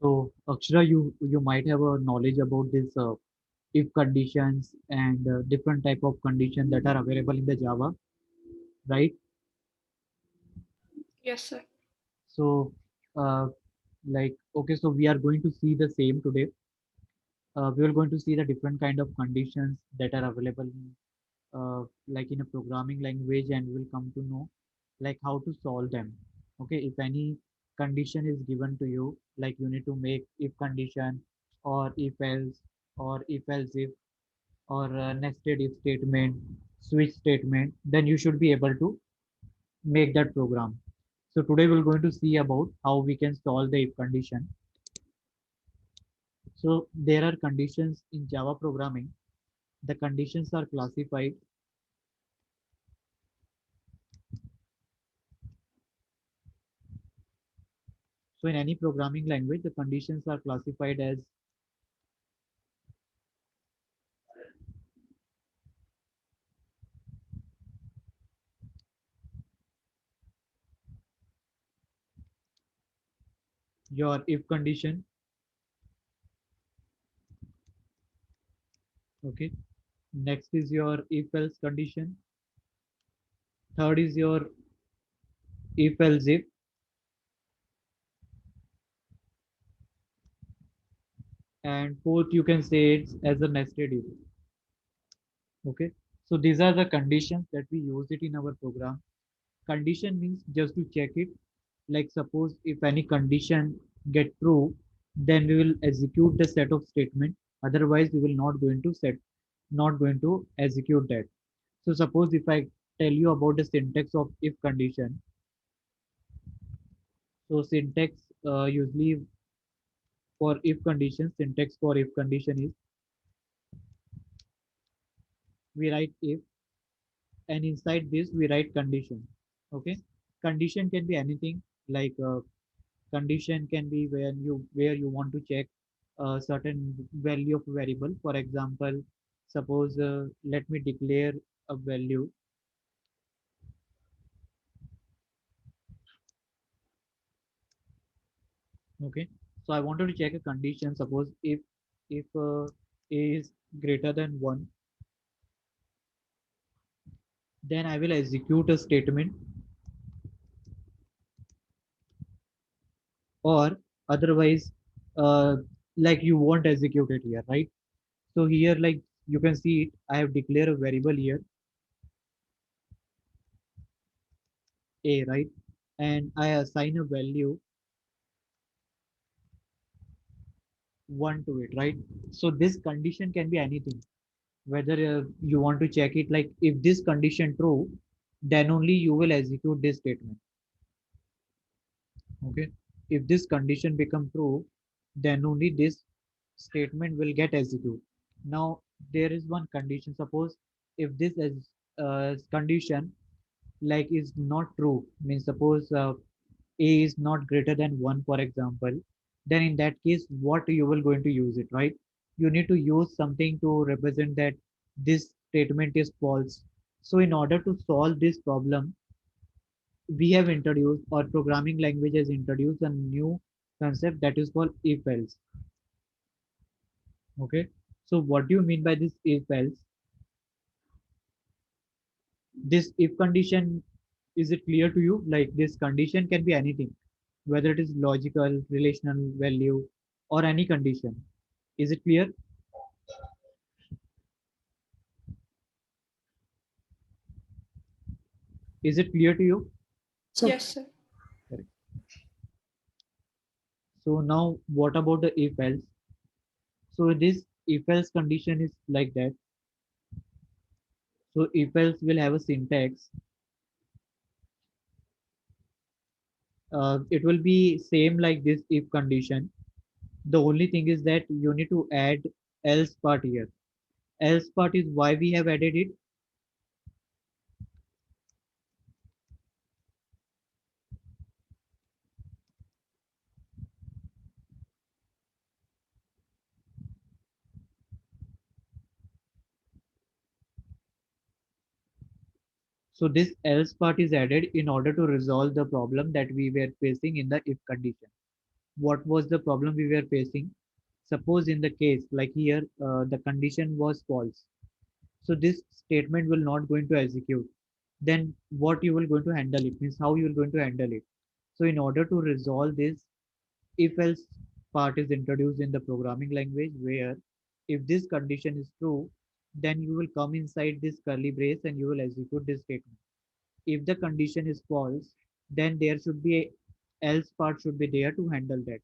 So, Akshara, you might have a knowledge about this if conditions and different type of conditions that are available in the Java, right? Yes, sir. So, uh, okay, so we are going to see the same today. We are going to see the different kind of conditions that are available, like in a programming language, and we will come to know like how to solve them. Okay, if any condition is given to you, like you need to make if condition or if else or if else if or nested if statement, switch statement, then you should be able to make that program. So today we're going to see about how we can solve the if condition. So there are conditions in Java programming. The conditions are classified. So in any programming language, the conditions are classified as your if condition. Okay. Next is your if else condition. Third is your if else if, and fourth you can say it's as a nested if. Okay. So these are the conditions that we use it in our program. Condition means just to check it. Like suppose if any condition get true, then we will execute the set of statement. Otherwise, we will not going to execute that. So suppose if I tell you about the syntax of if condition. So syntax usually for if condition, syntax for if condition is we write if, and inside this we write condition. Okay, condition can be anything, like condition can be where you want to check a certain value of variable. For example, suppose let me declare a value. Okay, so I wanted to check a condition. Suppose if a is greater than 1, then I will execute a statement, or otherwise like you won't execute it here, right? So here, like you can see it, I have declared a variable here, a, right? And I assign a value 1 to it, right? So this condition can be anything, whether you want to check it, like if this condition true, then only you will execute this statement. Okay, if this condition become true, then only this statement will get executed. Now there is one condition. Suppose if this is condition like is not true, means suppose a is not greater than 1, for example, then in that case what you will going to use it, right? You need to use something to represent that this statement is false. So in order to solve this problem, we have introduced, or programming language has introduced, a new concept that is called if else. Okay, so what do you mean by this if else? This if condition, is it clear to you? Like this condition can be anything, whether it is logical, relational value, or any condition. Is it clear? Is it clear to you? So, Yes, sir. Correct. So now what about the if else? So this if else condition is like that. So if else will have a syntax. It will be same like this if condition. The only thing is that you need to add else part here. Else part is why we have added it. So this else part is added in order to resolve the problem that we were facing in the if condition. what was the problem we were facing. Suppose in the case like here, the condition was false, so this statement will not going to execute. Then what you will going to handle it means how you will going to handle it. So in order to resolve this, if else part is introduced in the programming language, where if this condition is true, then you will come inside this curly brace and you will execute this statement. If the condition is false, then there should be a else part should be there to handle that,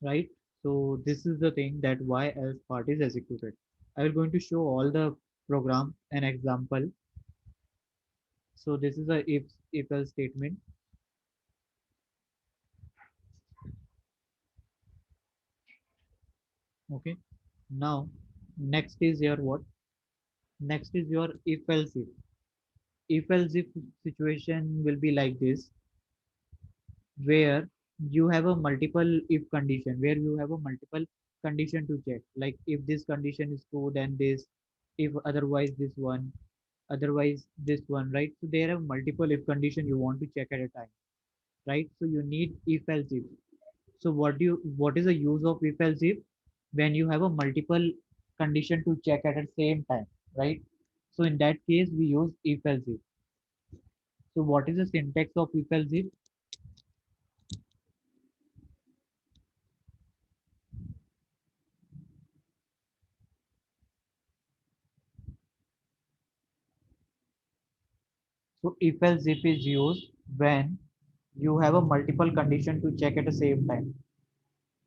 right? So this is the thing that why else part is executed. I will going to show all the program an example. So this is a if else statement. Okay. Now next is your what? Next is your if else if. If else if situation will be like this, where you have a multiple if condition, where you have a multiple condition to check. Like if this condition is true, then this, if otherwise this one, otherwise this one, right? So there are multiple if condition you want to check at a time, right? So you need if else if. So what is the use of if else if? When you have a multiple condition to check at the same time, right? So in that case we use if else if. So what is the syntax of if else if? So if else if is used when you have a multiple condition to check at the same time.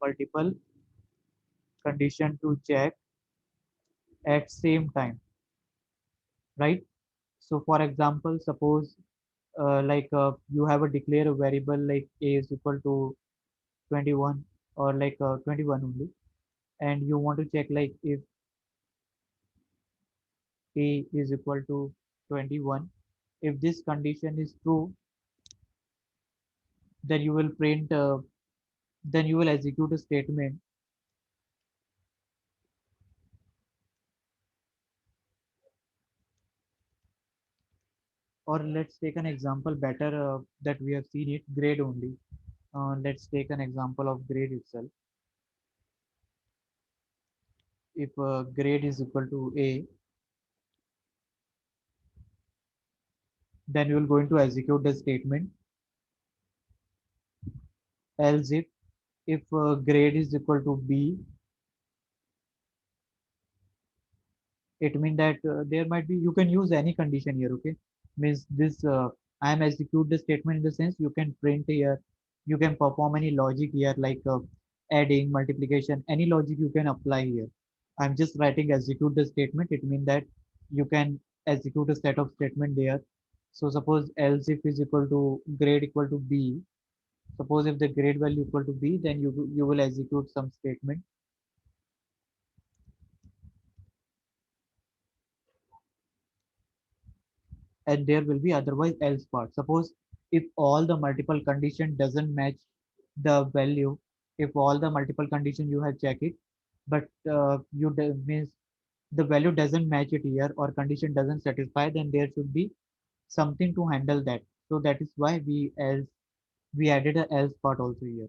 Multiple condition to check at same time, right? So for example, suppose you have a declare a variable like a is equal to 21, or 21 only, and you want to check like if a is equal to 21. If this condition is true, then you will print then you will execute a statement. Or let's take an example better that we have seen it grade only. Let's take an example of grade itself. If grade is equal to a, then you will going to execute the statement. Else if grade is equal to b, it means that there might be, you can use any condition here. Okay, means this I am execute the statement in the sense you can print here, you can perform any logic here like adding, multiplication, any logic you can apply here. I'm just writing execute the statement. It means that you can execute a set of statement there. So suppose else if is equal to grade equal to b. Suppose if the grade value equal to b, then you will execute some statement, and there will be otherwise else part. Suppose if all the multiple condition doesn't match the value, if all the multiple condition you have checked it, but means the value doesn't match it here or condition doesn't satisfy, then there should be something to handle that. So that is why we added a else part also here.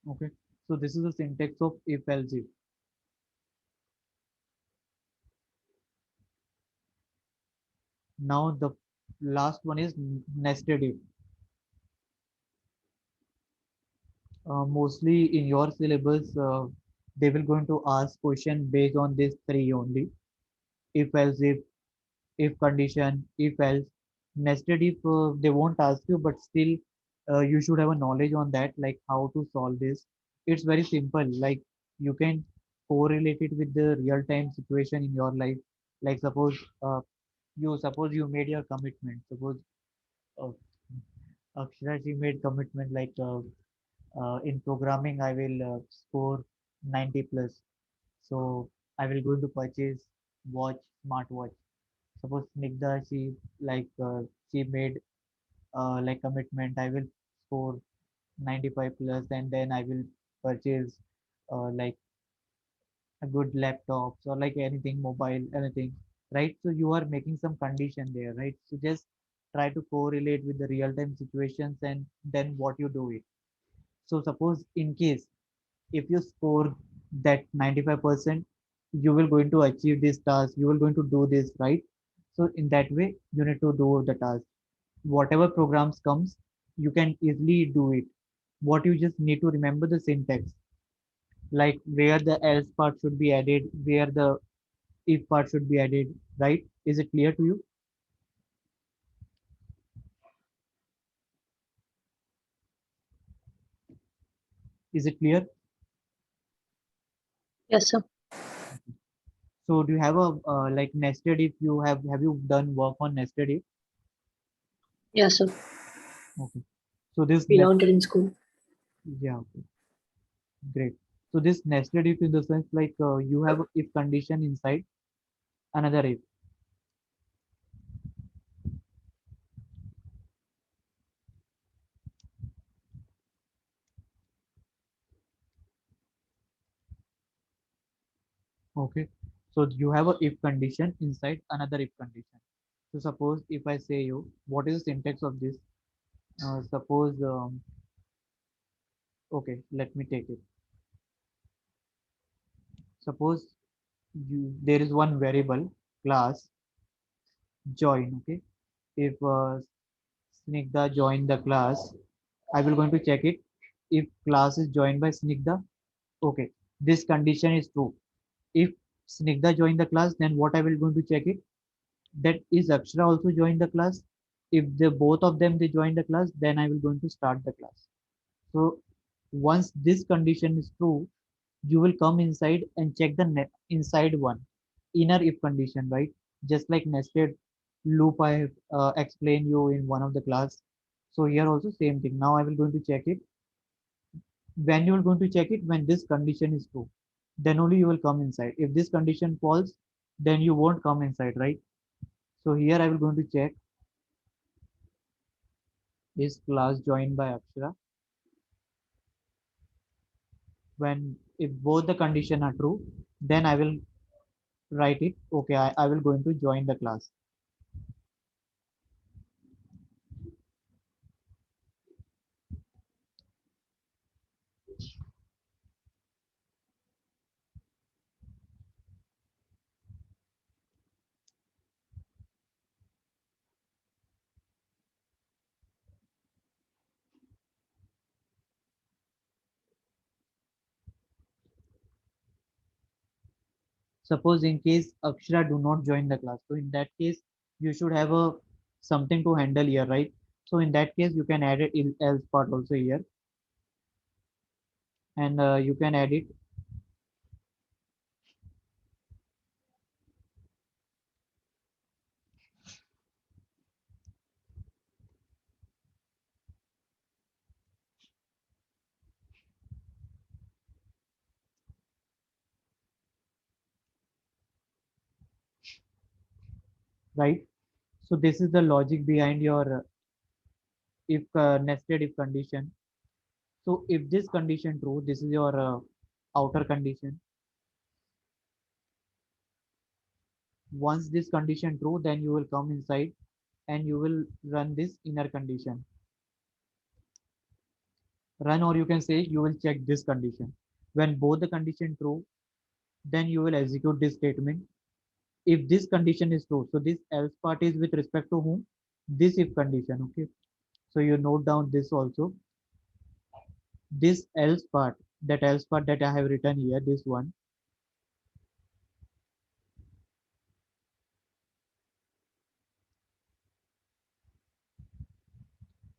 Okay. So this is the syntax of if else if. Now the last one is nested if. Mostly in your syllabus, they will going to ask question based on this three only. If else if condition, if else. Nested if they won't ask you, but still you should have a knowledge on that, like how to solve this. It's very simple. Like you can correlate it with the real time situation in your life. Like suppose you made your commitment. Suppose uh, Akshara, she made commitment like in programming I will score 90 plus. So I will going to purchase watch, smartwatch. Suppose Snigdha, she made like commitment I will score 95 plus, and then I will purchase like a good laptops or like anything mobile, anything, right? So you are making some condition there, right? So just try to correlate with the real time situations and then what you do it. So suppose in case if you score that 95%, you will going to achieve this task, you will going to do this, right? So in that way you need to do the task. Whatever programs comes, you can easily do it. What you just need to remember the syntax, like where the else part should be added, where the if part should be added, right? Is it clear to you? Is it clear? Yes, sir. So do you have a like nested if you have you done work on nested if? Yes, sir. Okay. So this We nest, learned it in school. yeah, okay, great. So this nested if in the sense like you have a if condition inside another if. Okay. So you have a if condition inside another if condition. So suppose if I say you, what is the syntax of this? Suppose, okay, let me take it. Suppose there is one variable class join. Okay. If Snigdha join the class, I will going to check it. If class is joined by Snigdha, okay, this condition is true. If Snigdha join the class, then what I will going to check it, that is Akshara also join the class. If the both of them they join the class, then I will going to start the class. So once this condition is true, you will come inside and check the inside one inner if condition, right? Just like nested loop I have explained you in one of the class. So here also same thing. Now I will going to check it. When you are going to check it, when this condition is true, then only you will come inside. If this condition false, then you won't come inside, right? So here I will going to check is class joined by Akshara. When if both the condition are true, then I will write it. Okay, I will going to join the class. Suppose in case Akshara do not join the class, so in that case you should have a something to handle here, right? So in that case you can add it in else part also here, and you can add it, right? So this is the logic behind your if nested if condition. So if this condition true, this is your outer condition. Once this condition true, then you will come inside and you will run this inner condition. Run, or you can say you will check this condition. When both the condition true, then you will execute this statement. If this condition is true, so this else part is with respect to whom? This if condition. Okay. So you note down this also. This else part that I have written here, this one,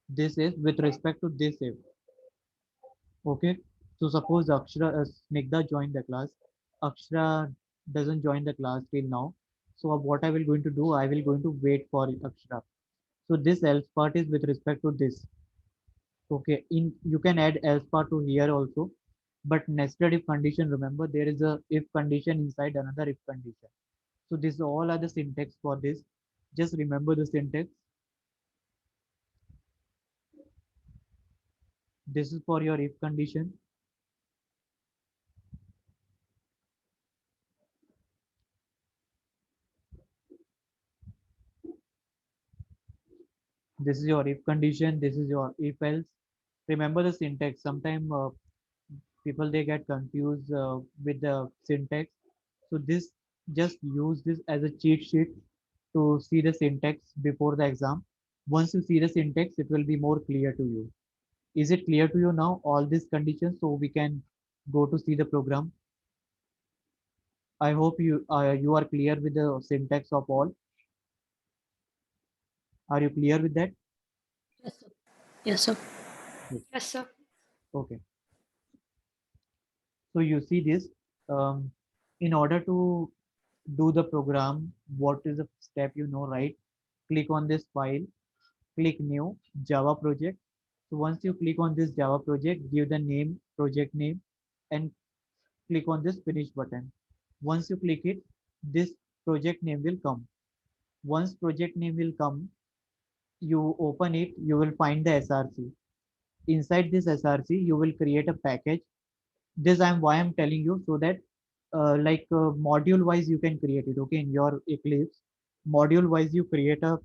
this is with respect to this if. Okay. So suppose Akshara, Snigdha joined the class. Akshara doesn't join the class till now. So what I will going to do, I will going to wait for Akshara. So this else part is with respect to this. Okay, in you can add else part to here also, but nested if condition, remember there is a if condition inside another if condition. So this all are the syntax for this. Just remember the syntax. This is for your if condition. This is your if condition, this is your if else. Remember the syntax. Sometimes people they get confused with the syntax. So this, just use this as a cheat sheet to see the syntax before the exam. Once you see the syntax, it will be more clear to you. Is it clear to you now, all these conditions, so we can go to see the program? I hope you are clear with the syntax of all. Are you clear with that? Yes, sir. Yes, sir. Yes, sir. Okay. So you see this, um, in order to do the program, what is the step, right? Click on this file, click new Java project. So once you click on this Java project, give the name, project name, and click on this finish button. Once you click it, this project name will come. Once project name will come, you open it, you will find the SRC. Inside this SRC, you will create a package. This I'm why I'm telling you, so that module wise you can create it. Okay, in your Eclipse, module wise you create a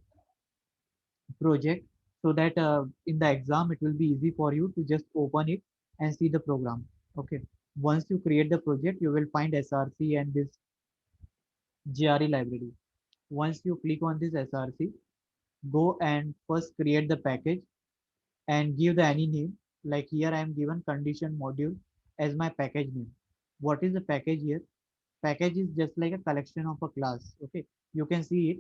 project, so that in the exam it will be easy for you to just open it and see the program. Okay, once you create the project, you will find SRC and this GRE library. Once you click on this SRC, go and first create the package and give the any name. Like here I am given condition module as my package name. What is the package here? Package is just like a collection of a class. Okay, you can see it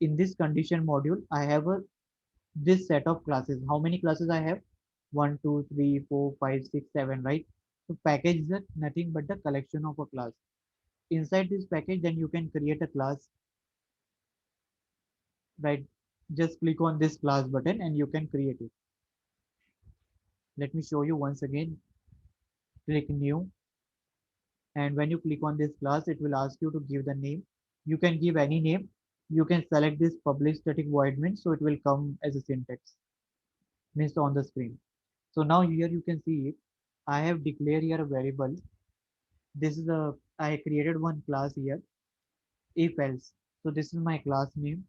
in this condition module. I have a this set of classes. How many classes I have? One, two, three, four, five, six, seven, right? So package is nothing but the collection of a class. Inside this package, then you can create a class, right? Just click on this class button and you can create it. Let me show you once again. Click new, and when you click on this class, it will ask you to give the name. You can give any name. You can select this public static void main, so it will come as a syntax means on the screen. So now here you can see it. I have declared here a variable. This is a I created one class here, if else. So this is my class name.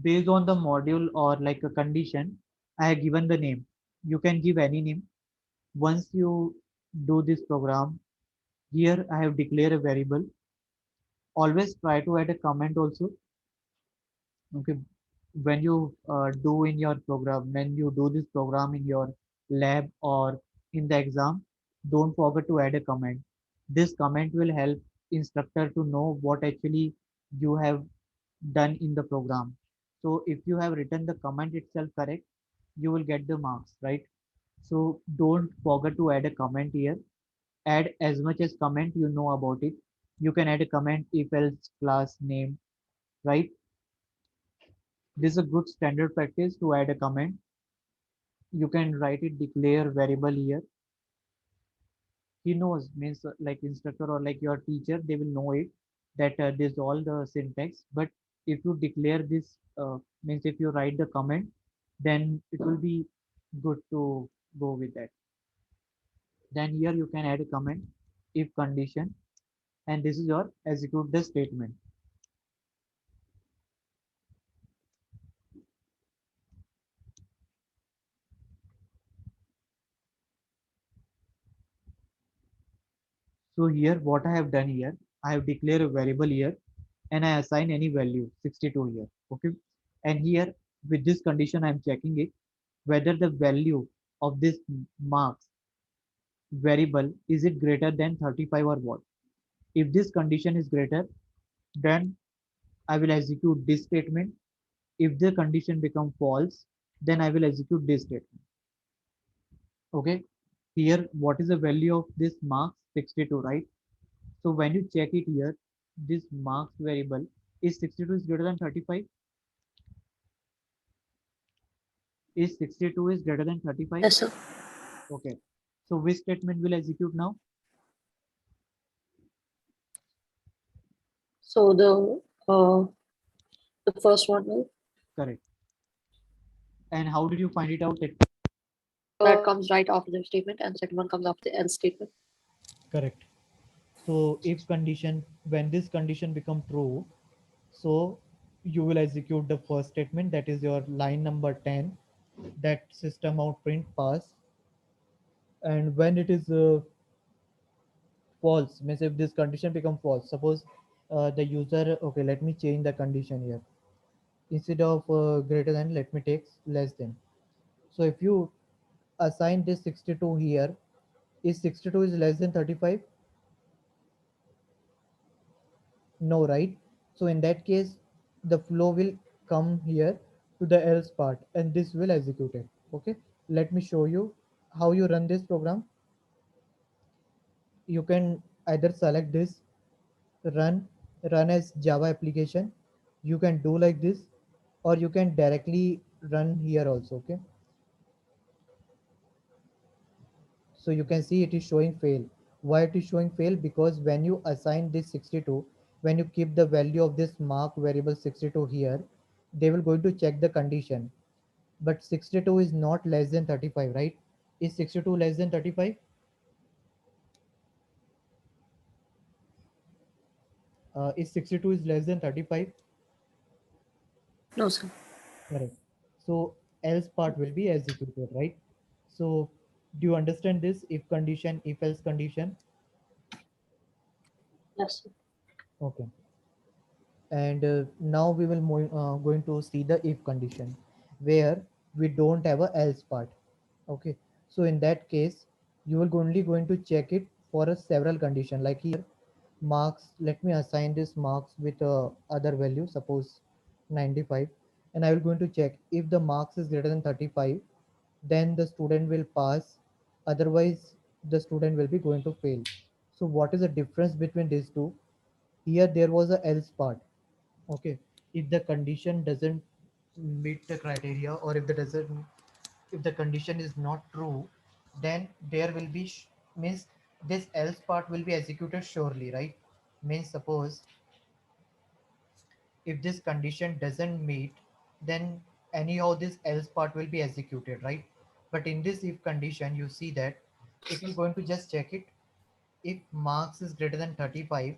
Based on the module or like a condition, I have given the name. You can give any name. Once you do this program, here I have declared a variable. Always try to add a comment also. Okay, when you do in your program, when you do this program in your lab or in the exam, don't forget to add a comment. This comment will help instructor to know what actually you have done in the program. So if you have written the comment itself correct, you will get the marks, right? So don't forget to add a comment here. Add as much as comment you know about it. You can add a comment if else class name, right? This is a good standard practice to add a comment. You can write it, declare variable here. He knows, means like instructor or like your teacher, they will know it, that this all the syntax. But if you declare this, means if you write the comment, then it will be good to go with that. Then here you can add a comment, if condition, and this is your execute the statement. So here what I have done here, I have declared a variable here and I assign any value 62 here. Okay. And here with this condition, I'm checking it whether the value of this marks variable is it greater than 35 or what. If this condition is greater, then I will execute this statement. If the condition become false, then I will execute this statement. Okay. Here, what is the value of this marks 62, right? So when you check it here, this marks variable is 62 is greater than 35. Is 62 is greater than 35? Yes, sir. Okay. So which statement will execute now? So the first one will Correct. And how did you find it out? that comes right after the statement, and second one comes after the else statement. Correct. So if condition, when this condition become true, so you will execute the first statement, that is your line number 10, that system out print pass. And when it is false, means if this condition become false, suppose the user, okay, let me change the condition here. Instead of greater than, let me take less than. So if you assign this 62 here, is 62 is less than 35? No, right? So in that case, the flow will come here to the else part and this will execute it. Okay, let me show you how you run this program. You can either select this, run run as Java application. You can do like this, or you can directly run here also. Okay, so you can see it is showing fail. Why it is showing fail? Because when you assign this 62, when you keep the value of this mark variable 62 here, they will going to check the condition. But 62 is not less than 35, right? Is 62 less than 35? Is 62 is less than 35? No, sir. Correct. So else part will be executed, right? So do you understand this? If condition, if else condition. Yes, sir. Okay. And now we will going to see the if condition, where we don't have a else part. Okay, so in that case, you will only going to check it for a several condition, like here marks. Let me assign this marks with other value, suppose 95, and I will going to check if the marks is greater than 35, then the student will pass, otherwise the student will be going to fail. So what is the difference between these two? Here there was a else part. Okay, if the condition doesn't meet the criteria, or if the doesn't, if the condition is not true, then there will be means this else part will be executed surely, right? Means suppose if this condition doesn't meet, then anyhow this else part will be executed, right? But in this if condition, you see that it will going to just check it. If marks is greater than 35,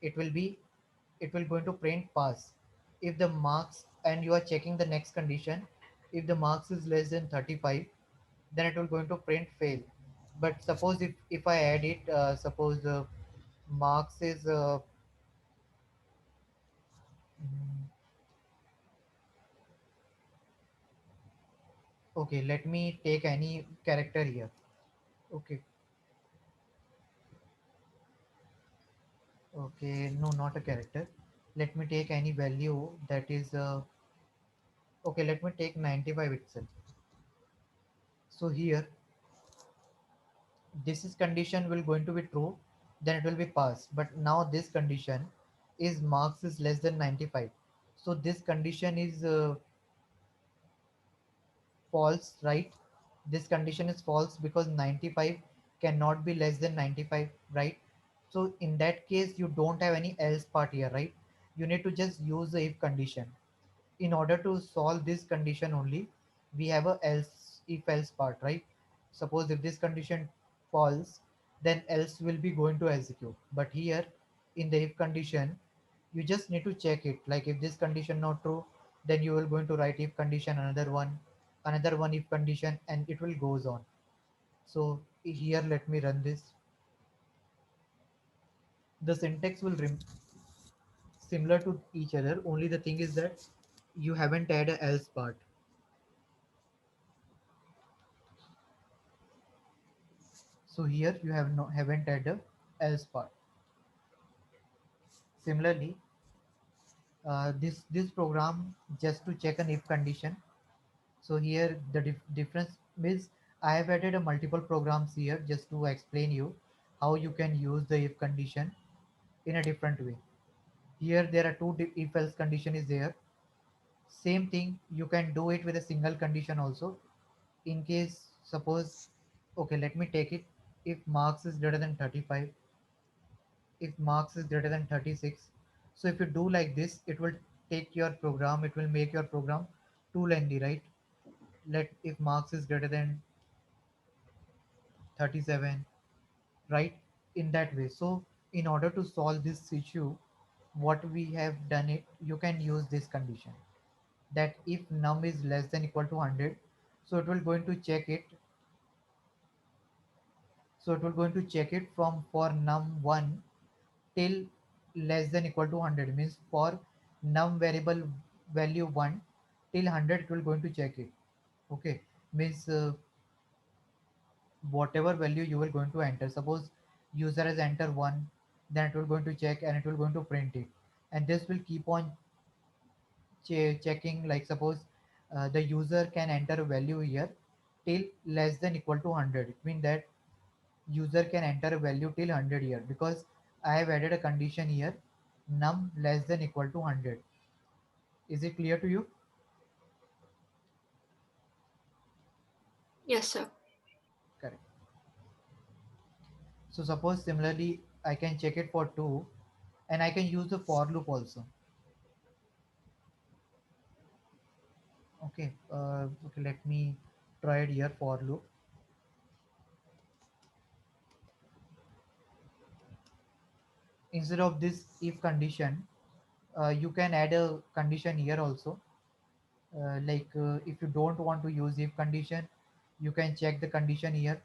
it will be, it will going to print pass. If the marks, and you are checking the next condition, if the marks is less than 35, then it will going to print fail. But suppose if I add it, suppose marks is mm, okay, let me take any character here. Okay, okay, no, not a character. Let me take any value that is okay, let me take 95 itself. So here this is condition will going to be true, then it will be passed. But now this condition is marks is less than 95, so this condition is false, right? This condition is false because 95 cannot be less than 95, right? So in that case you don't have any else part here, right? You need to just use the if condition. In order to solve this condition only, we have a else, if else part, right? Suppose if this condition false, then else will be going to execute. But here in the if condition, you just need to check it, like if this condition not true, then you will going to write if condition, another one if condition, and it will goes on. So here let me run this. The syntax will similar to each other, only the thing is that you haven't add a else part. So here you have no haven't had a else part. Similarly, this program just to check an if condition. So here the difference is I have added a multiple programs here just to explain you how you can use the if condition in a different way. Here there are two if else condition is there. Same thing you can do it with a single condition also. In case suppose, okay, let me take it. If marks is greater than 35, if marks is greater than 36, so if you do like this, it will take your program, it will make your program too lengthy, right? Let if marks is greater than 37, right? In that way. So in order to solve this issue, what we have done it, you can use this condition that if num is less than equal to 100, so it will going to check it. So it will going to check it from for num1 till less than equal to 100, means for num variable value 1 till 100 it will going to check it. Okay, means whatever value you will going to enter, suppose user has enter 1, then it will going to check and it will going to print it, and this will keep on checking. Like suppose the user can enter a value here till less than equal to 100, it means that user can enter a value till 100 here, because I have added a condition here, num less than equal to 100. Is it clear to you? Yes, sir. Correct. So suppose similarly I can check it for 2, and I can use the for loop also. Okay, okay, let me try it here, for loop. Instead of this if condition, you can add a condition here also. If you don't want to use if condition, you can check the condition here,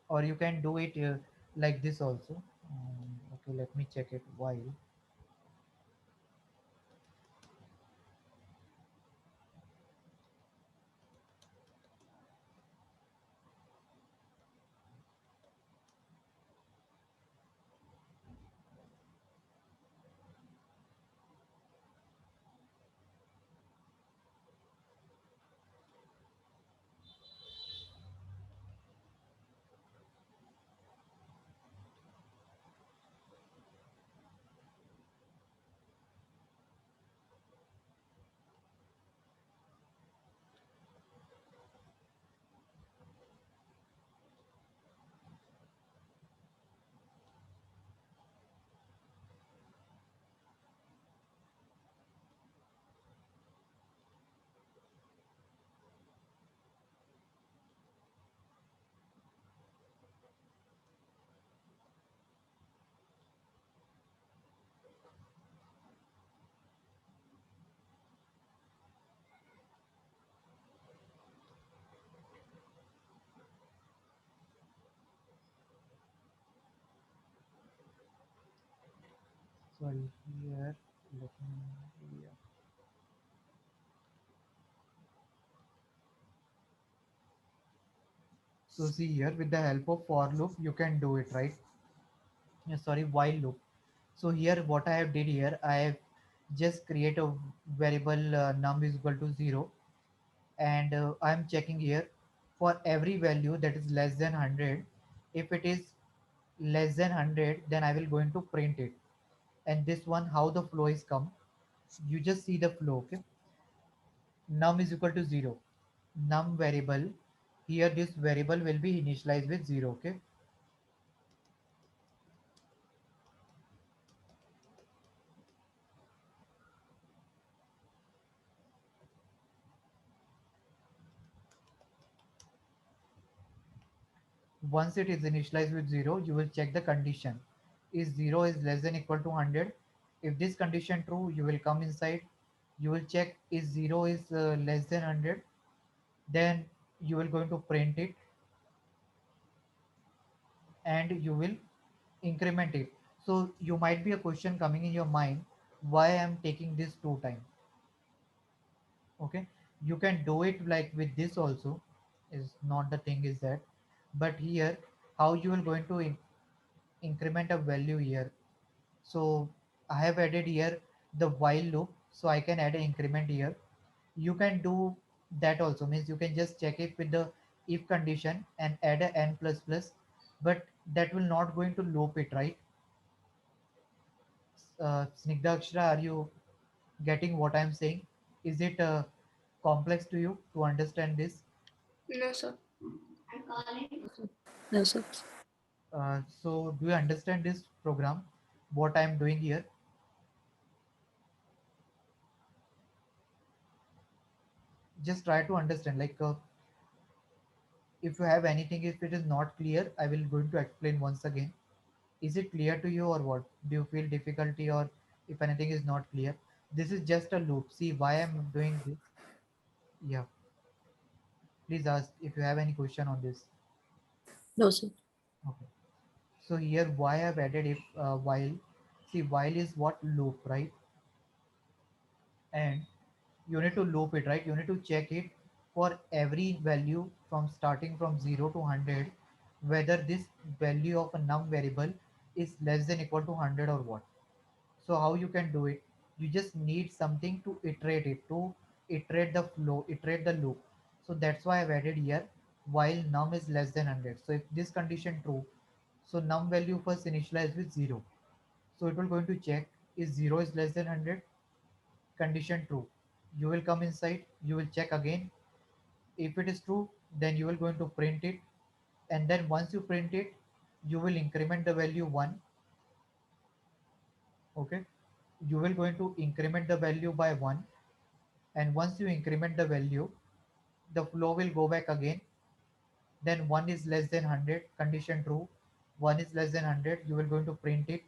or you can do it like this also. Okay, let me check it. While sorry, here, let me here. So see here, with the help of for loop you can do it, right? Yeah, sorry, while loop. So here what I have did here, I have just create a variable num is equal to 0, and I'm checking here for every value that is less than 100. If it is less than 100, then I will going to print it. And this one, how the flow is come, you just see the flow. Okay, num is equal to 0, num variable, here this variable will be initialized with 0. Okay, once it is initialized with 0, you will check the condition, is 0 is less than equal to 100. If this condition true, you will come inside, you will check is 0 is less than 100, then you will going to print it, and you will increment it. So you might be a question coming in your mind, why I am taking this 2 time. Okay, you can do it like with this also, is not the thing is that, but here how you will going to increment a value here. So I have added here the while loop, so I can add an increment here. You can do that also, means you can just check it with the if condition and add a n plus plus, but that will not going to loop it, right? Snigdha, Akshara, are you getting what I'm saying? Is it complex to you to understand this? No, sir. No, sir. So do you understand this program, what I'm doing here? Just try to understand, like If you have anything, if it is not clear, I will going to explain once again. Is it clear to you or what? Do you feel difficulty, or if anything is not clear? This is just a loop. See why I'm doing this. Yeah, please ask if you have any question on this. No, sir. Okay. So here why I've added if while. See while is what? Loop, right? And you need to loop it, right? You need to check it for every value from starting from 0 to 100, whether this value of a num variable is less than equal to 100 or what. So how you can do it? You just need something to iterate it, to iterate the flow, iterate the loop. So that's why I've added here while num is less than 100. So if this condition true, so num value first initialize with 0. So it will going to check is 0 is less than 100. Condition true, you will come inside, you will check again. If it is true, then you will going to print it, and then once you print it, you will increment the value 1. Okay, you will going to increment the value by 1, and once you increment the value, the flow will go back again. Then 1 is less than 100, condition true, 1 is less than 100, you will going to print it.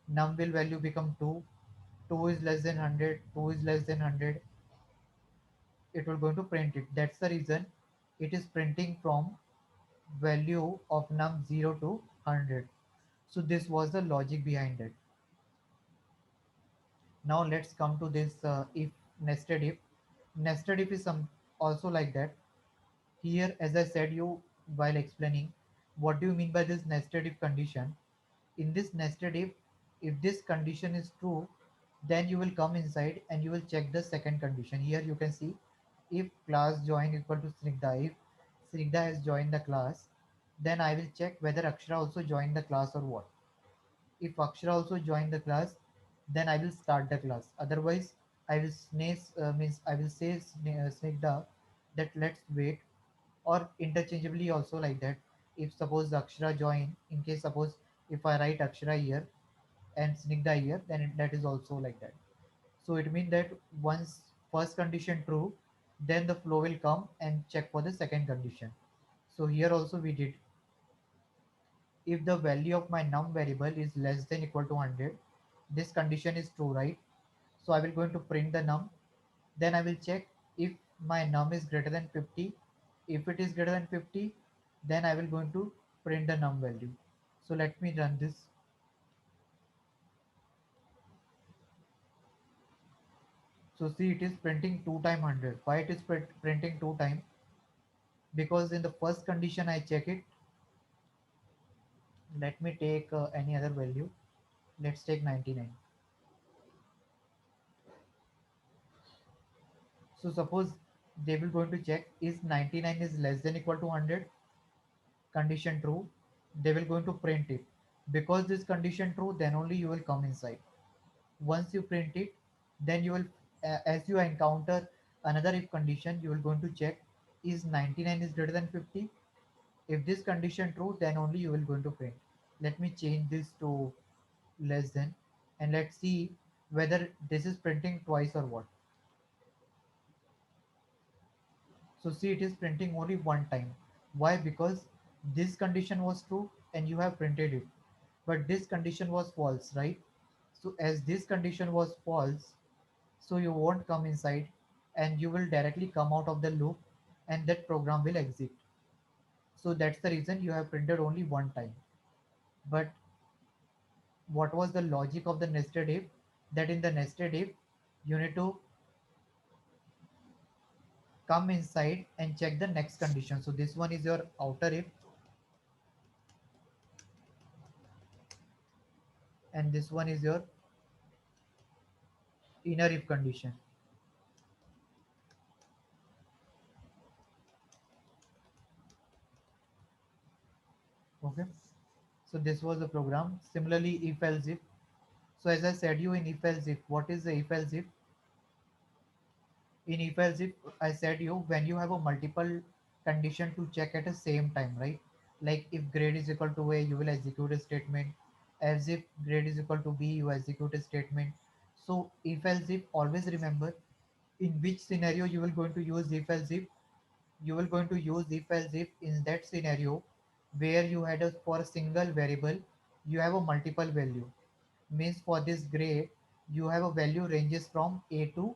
Num will value become 2, 2 is less than 100, 2 is less than 100, it will going to print it. That's the reason it is printing from value of num 0 to 100. So this was the logic behind it. Now let's come to this if nested if. Nested if is some also like that. Here, as I said you while explaining, what do you mean by this nested if condition? In this nested if this condition is true, then you will come inside and you will check the second condition. Here you can see if class join equal to Snigdha, if Snigdha has joined the class, then I will check whether Akshara also joined the class or what. If Akshara also joined the class, then I will start the class. Otherwise, I will means I will say Snigdha that let's wait, or interchangeably also like that. If suppose Akshara join, in case suppose if I write Akshara here and Snigdha here, then that is also like that. So it means that once first condition true, then the flow will come and check for the second condition. So here also we did, if the value of my num variable is less than equal to 100, this condition is true, right? So I will going to print the num, then I will check if my num is greater than 50. If it is greater than 50, then I will going to print the num value. So let me run this. So see, it is printing 2 time 100. Why it is printing 2 time? Because in the first condition I check it. Let me take any other value. Let's take 99. So suppose they will going to check is 99 is less than equal to 100. Condition true, they will going to print it. Because this condition true, then only you will come inside. Once you print it, then you will as you encounter another if condition, you will going to check is 99 is greater than 50. If this condition true, then only you will going to print. Let me change this to less than, and let's see whether this is printing twice or what. So see, it is printing only one time. Why? Because this condition was true and you have printed it, but this condition was false, right? So as this condition was false, so you won't come inside and you will directly come out of the loop, and that program will exit. So that's the reason you have printed only one time. But what was the logic of the nested if? That in the nested if, you need to come inside and check the next condition. So this one is your outer if, and this one is your inner if condition. Okay, so this was the program. Similarly, if else if. So as I said you, in if else if, what is the if else if? In if else if, I said you, when you have a multiple condition to check at the same time, right? Like if grade is equal to a, you will execute a statement. As if grade is equal to b, you execute a statement. So if else if, always remember in which scenario you will going to use if else if. you will going to use if else if in that scenario where you had a for a single variable you have a multiple value. Means for this grade you have a value ranges from a to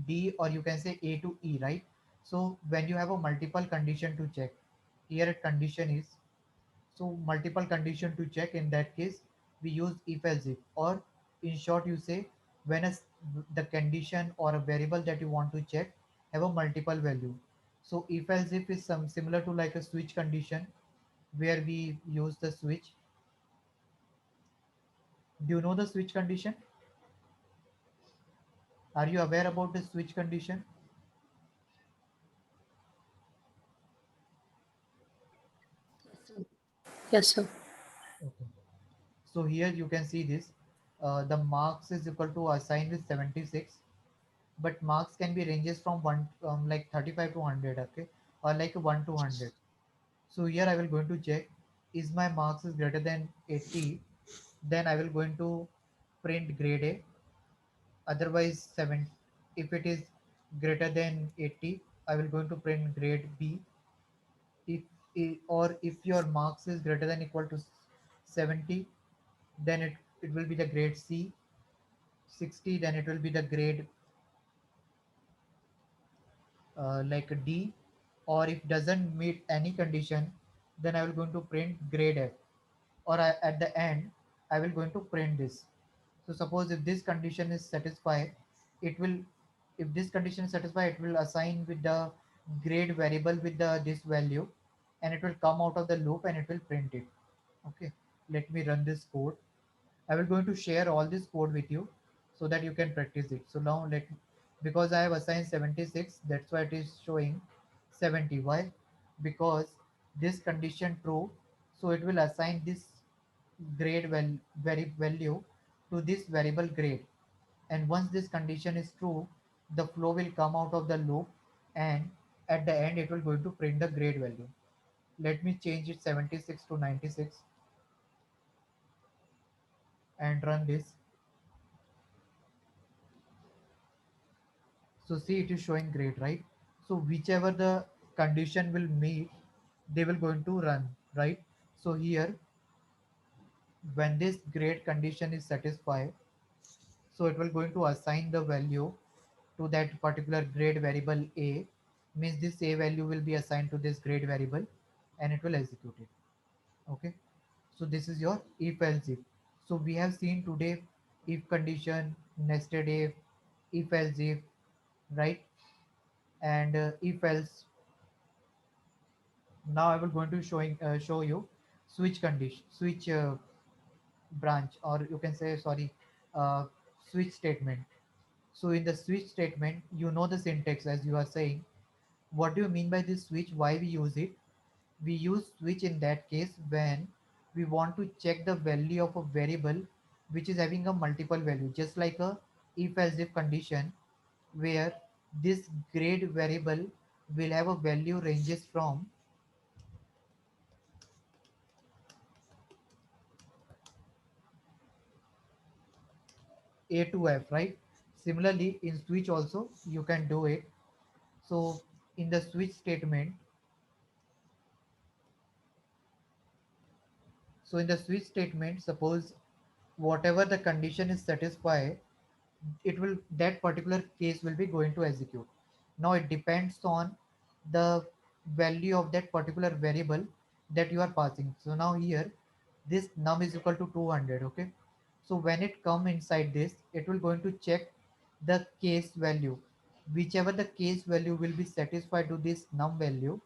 d, or you can say a to e, right? So when you have a multiple condition to check, here a condition is, so multiple condition to check, in that case we use if else if, or in short you say when the condition or a variable that you want to check have a multiple value. So if else if is some similar to like a switch condition where we use the switch. Do you know the switch condition? Are you aware about the switch condition? Yes, sir. Okay. So here you can see this. The marks is equal to assigned with 76, but marks can be ranges from one like 35 to 100, okay, or like 1 to 100. So here I will going to check is my marks is greater than 80, then I will going to print grade A. Otherwise 7, if it is greater than 80, I will going to print grade B. If or if your marks is greater than equal to 70, then it will be the grade C. 60, then it will be the grade like a D, or if doesn't meet any condition, then I will going to print grade F, or at the end I will going to print this. So suppose if this condition is satisfied, it will, if this condition is satisfied, it will assign with the grade variable with the this value, and it will come out of the loop and it will print it. Okay, let me run this code. I will going to share all this code with you so that you can practice it. So now because I have assigned 76, that's why it is showing 70. Why? Because this condition true, so it will assign this grade value to this variable grade. And once this condition is true, the flow will come out of the loop, and at the end it will going to print the grade value. Let me change it 76 to 96 and run this. So see, it is showing grade, right? So whichever the condition will meet, they will going to run, right? So here, when this grade condition is satisfied, so it will going to assign the value to that particular grade variable A. Means this A value will be assigned to this grade variable, and it will execute it. Okay. So this is your if else if. So we have seen today if condition, nested if else if, right? And if else. Now I will going to show you switch condition, switch branch, or you can say, sorry, uh, switch statement. So in the switch statement, you know the syntax as you are saying. What do you mean by this switch? Why we use it? We use switch in that case when we want to check the value of a variable which is having a multiple value, just like a if else if condition, where this grade variable will have a value ranges from A to F, right? Similarly, in switch also you can do it. So in the switch statement, so in the switch statement, suppose whatever the condition is satisfied, it will, that particular case will be going to execute. Now it depends on the value of that particular variable that you are passing. So now here this num is equal to 200. Okay, so when it come inside this, it will going to check the case value. Whichever the case value will be satisfied to this num value,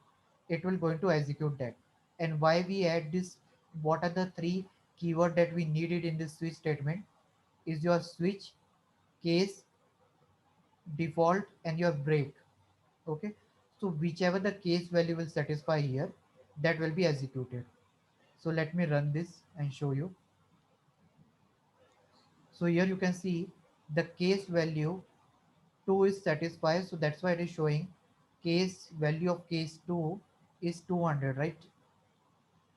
it will going to execute that. And why we add this, what are the three keyword that we needed in this switch statement, is your switch, case, default, and your break. Okay, so whichever the case value will satisfy here, that will be executed. So let me run this and show you. So here you can see the case value 2 is satisfied, so that's why it is showing case value of case 2 is 200, right?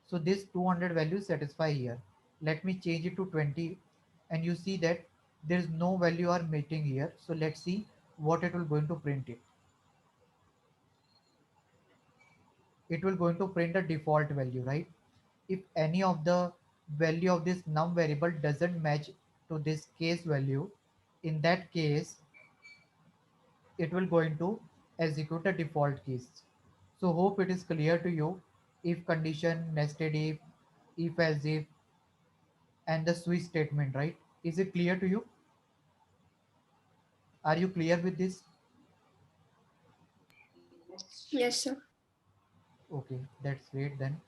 So this 200 value satisfy here. Let me change it to 20, and you see that there is no value are meeting here. So let's see what it will going to print it. it will going to print a default value, right? If any of the value of this num variable doesn't match to this case value, in that case it will going to execute a default case. So hope it is clear to you. If condition, nested if else if, and the switch statement, right? Is it clear to you? Are you clear with this? Yes, sir. Okay, that's great then.